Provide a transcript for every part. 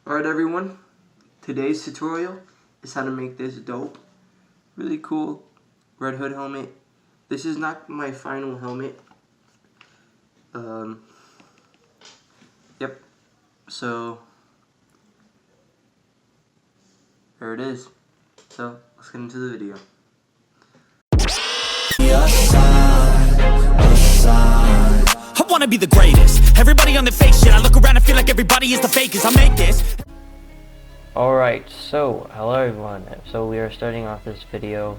Alright everyone, today's tutorial is how to make this dope, really cool Red Hood helmet. This is not my final helmet. Yep, so there it is. So let's get into the video. I wanna be the greatest. Everybody on the fake shit. I look around and feel like everybody is the fakest. I make this. Alright, so hello everyone. So we are starting off this video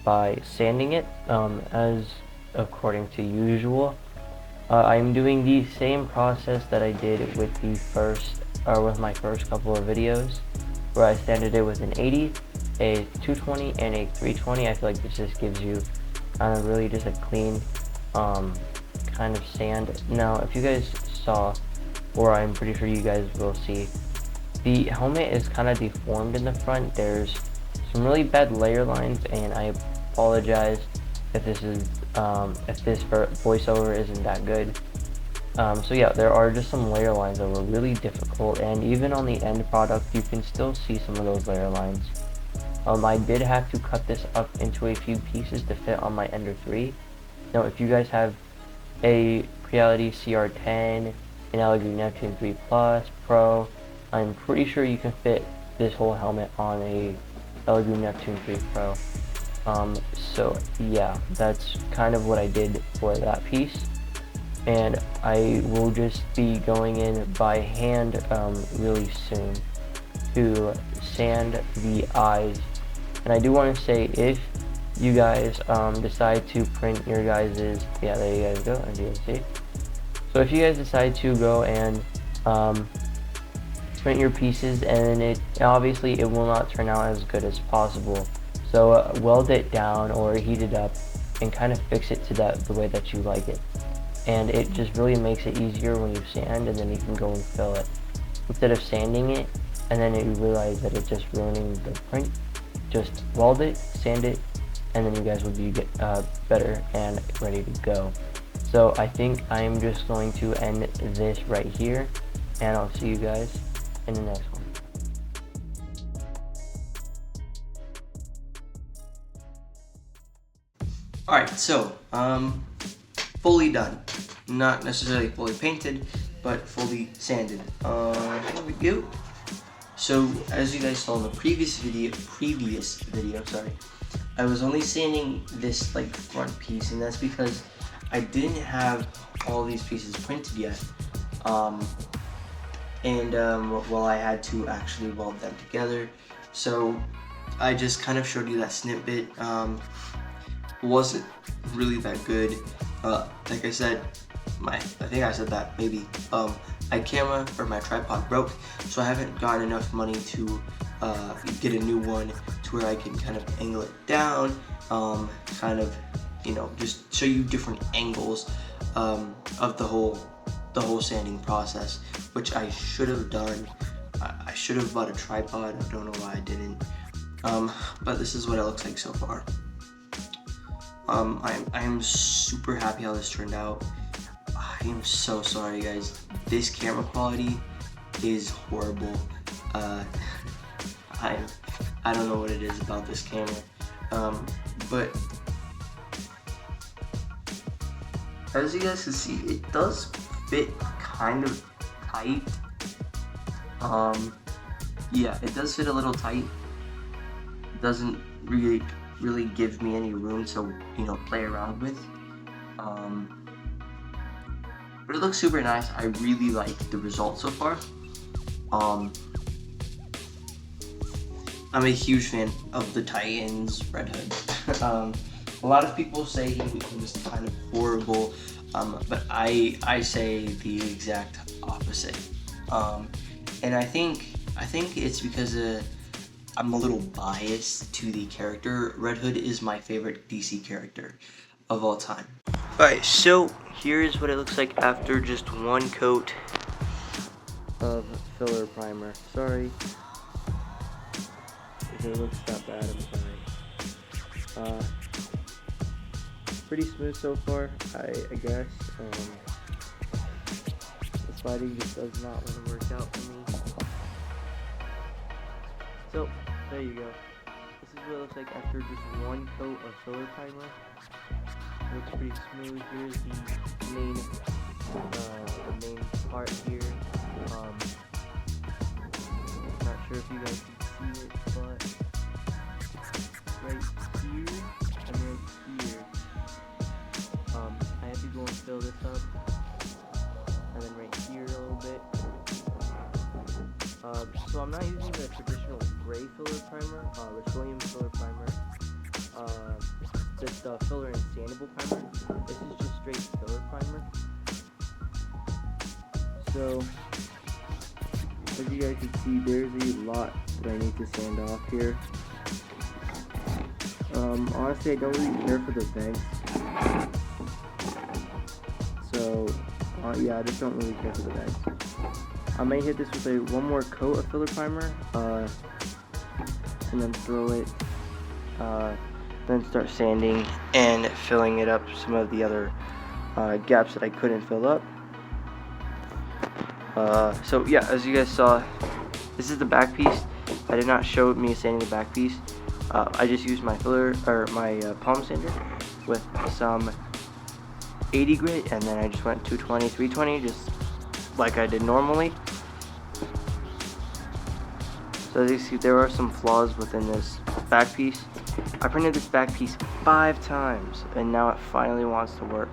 by sanding it, as according to usual. I'm doing the same process that I did with with my first couple of videos, where I sanded it with an 80, a 220, and a 320. I feel like this just gives you kind of really just a clean kind of sand. Now, if you guys saw, or I'm pretty sure you guys will see, the helmet is kind of deformed in the front. There's some really bad layer lines, and I apologize if this voiceover isn't that good. So yeah, there are just some layer lines that were really difficult, and even on the end product you can still see some of those layer lines. I did have to cut this up into a few pieces to fit on my Ender 3. Now, if you guys have a Reality CR10, an LG Neptune 3 Plus Pro, I'm pretty sure you can fit this whole helmet on a LG Neptune 3 Pro. So yeah, that's kind of what I did for that piece, and I will just be going in by hand really soon to sand the eyes. And I do want to say, if you guys decide to print your guys's, yeah, there you guys go, as you can see. So if you guys decide to go and print your pieces, and it obviously it will not turn out as good as possible, so weld it down or heat it up and kind of fix it to the way that you like it. And it just really makes it easier when you sand, and then you can go and fill it instead of sanding it and then you realize that it's just ruining the print. Just weld it, sand it, and then you guys would be better and ready to go. So I think I'm just going to end this right here, and I'll see you guys in the next one. Alright, so fully done. Not necessarily fully painted, but fully sanded. Here we go. So as you guys saw in the previous video, sorry, I was only sanding this like front piece, and that's because I didn't have all these pieces printed yet. Well, I had to actually weld them together. So I just kind of showed you that snippet. Wasn't really that good. Like I said, I think I said that maybe. My camera or my tripod broke, so I haven't gotten enough money to get a new one to where I can kind of angle it down, kind of, you know, just show you different angles of the whole sanding process, which I should have done. I should have bought a tripod. I don't know why I didn't. But this is what it looks like so far. I am super happy how this turned out. I am so sorry, guys. This camera quality is horrible. I don't know what it is about this camera, but as you guys can see, it does fit kind of tight. Yeah, it does fit a little tight. It doesn't really give me any room to, you know, play around with. But it looks super nice. I really like the result so far. I'm a huge fan of the Titans Red Hood. A lot of people say he was kind of horrible, but I say the exact opposite. And I think it's because I'm a little biased to the character. Red Hood is my favorite DC character of all time. Alright, so here's what it looks like after just one coat of filler primer. Sorry if it looks that bad, I'm sorry. Pretty smooth so far, I guess. The sliding just does not want to work out for me. there you go. This is what it looks like after just one coat of filler primer. It looks pretty smooth. Here's the main part here. Not sure if you guys can see it, but right here and right here. I have to go and fill this up, and then right here a little bit. So I'm not using the traditional gray filler primer, Rust-Oleum filler primer. This filler and sandable primer. This is just straight filler primer. So as you guys can see, there's a lot that I need to sand off here. Honestly, I don't really care for the vents. So yeah, I just don't really care for the vents. I may hit this with one more coat of filler primer, and then throw it, then start sanding and filling it up some of the other gaps that I couldn't fill up. So yeah, as you guys saw, this is the back piece. I did not show me sanding the back piece. I just used my filler, or my palm sander with some 80 grit, and then I just went 220, 320, just like I did normally. So as you see, there are some flaws within this back piece. I printed this back piece 5 times, and now it finally wants to work.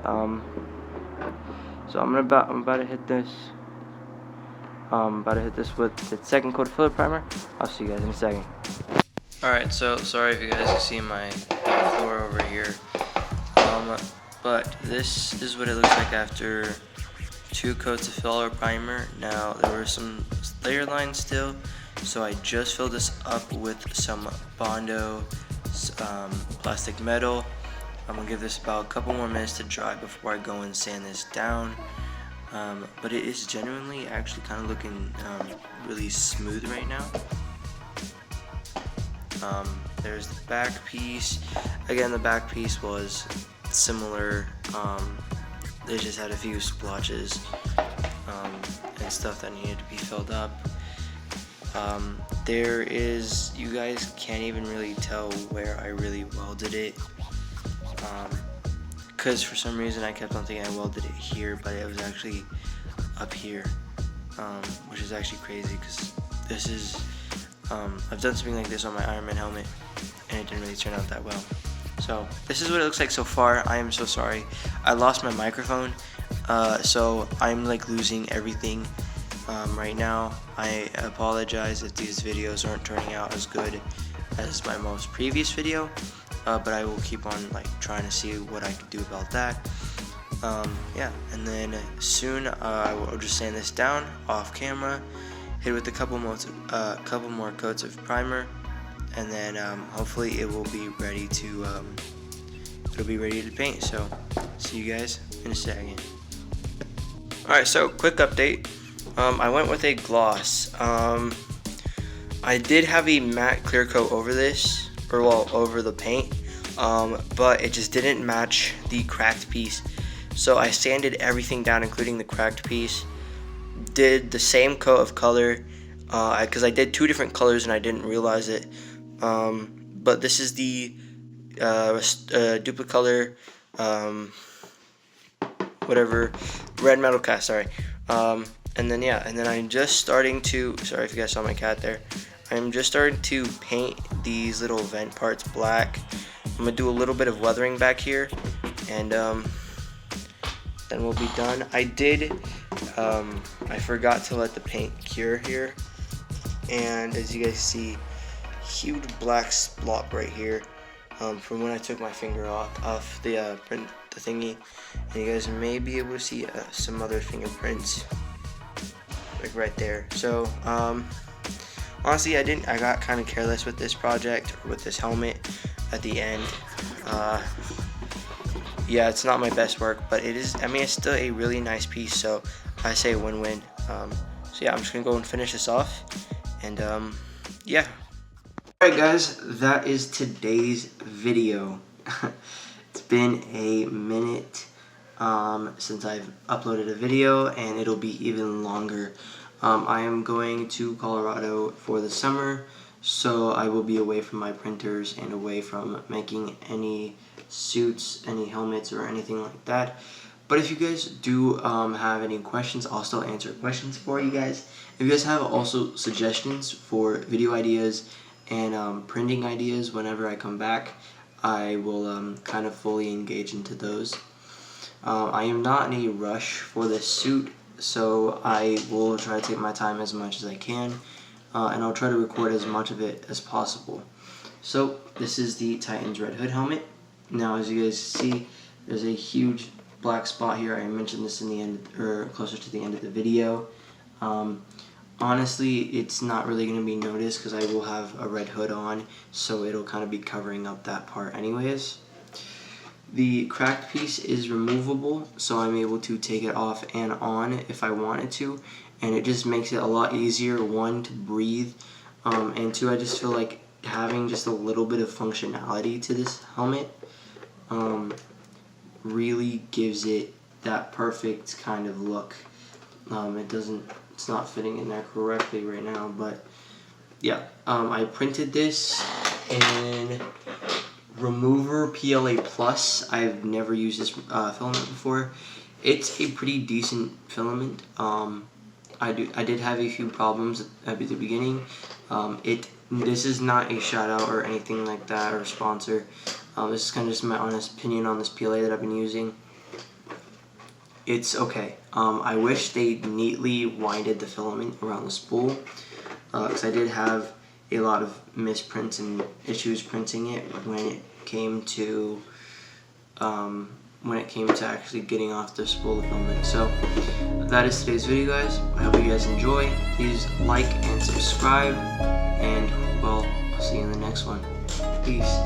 So I'm about to hit this. With the second coat of filler primer. I'll see you guys in a second. Alright, so sorry if you guys can see my floor over here. But this is what it looks like after 2 coats of filler primer. Now there were some layer lines still, so I just filled this up with some Bondo plastic metal. I'm gonna give this about a couple more minutes to dry before I go and sand this down. But it is genuinely actually kind of looking really smooth right now. There's the back piece. Again, the back piece was similar. They just had a few splotches and stuff that needed to be filled up. You guys can't even really tell where I really welded it, because for some reason I kept on thinking I welded it here, but it was actually up here, which is actually crazy because this is, I've done something like this on my Iron Man helmet and it didn't really turn out that well. So this is what it looks like so far. I am so sorry. I lost my microphone, so I'm like losing everything right now. I apologize if these videos aren't turning out as good as my most previous video, but I will keep on like trying to see what I can do about that. Yeah, and then soon I will just sand this down off camera, hit it with a couple more coats of primer, and then hopefully it will be ready to paint. So see you guys in a second. Alright, so quick update. I went with a gloss. I did have a matte clear coat over this, or well, over the paint, but it just didn't match the cracked piece. So I sanded everything down, including the cracked piece. Did the same coat of color, because I did 2 different colors and I didn't realize it. But this is the Duplicolor, whatever, red metal cast, sorry. And then yeah, and then I'm just starting to, sorry if you guys saw my cat there, I'm just starting to paint these little vent parts black. I'm gonna do a little bit of weathering back here, and then we'll be done. I forgot to let the paint cure here, and as you guys see, huge black splot right here from when I took my finger off the thingy, and you guys may be able to see some other fingerprints like right there. So honestly, I got kind of careless with this project, or with this helmet at the end. Yeah, it's not my best work, but it is, I mean, it's still a really nice piece, so I say win-win. So yeah, I'm just gonna go and finish this off, and yeah. Alright guys, that is today's video. It's been a minute since I've uploaded a video, and it'll be even longer. I am going to Colorado for the summer, so I will be away from my printers and away from making any suits, any helmets, or anything like that. But if you guys do have any questions, I'll still answer questions for you guys. If you guys have also suggestions for video ideas and printing ideas whenever I come back, I will kind of fully engage into those. I am not in a rush for this suit, so I will try to take my time as much as I can, and I'll try to record as much of it as possible. So this is the Titans Red Hood helmet. Now, as you guys see, there's a huge black spot here. I mentioned this in the end, or closer to the end of the video. Honestly, it's not really going to be noticed because I will have a red hood on, so it'll kind of be covering up that part anyways. The cracked piece is removable, so I'm able to take it off and on if I wanted to, and it just makes it a lot easier, one, to breathe, and two, I just feel like having just a little bit of functionality to this helmet really gives it that perfect kind of look. It's not fitting in there correctly right now, but yeah, I printed this in Remover PLA Plus. I've never used this filament before. It's a pretty decent filament. I did have a few problems at the beginning. This is not a shout out or anything like that, or a sponsor. This is kind of just my honest opinion on this PLA that I've been using. It's okay. I wish they neatly winded the filament around the spool, because I did have a lot of misprints and issues printing it when it came to actually getting off the spool of filament. So that is today's video, guys. I hope you guys enjoy. Please like and subscribe, and well, I'll see you in the next one. Peace.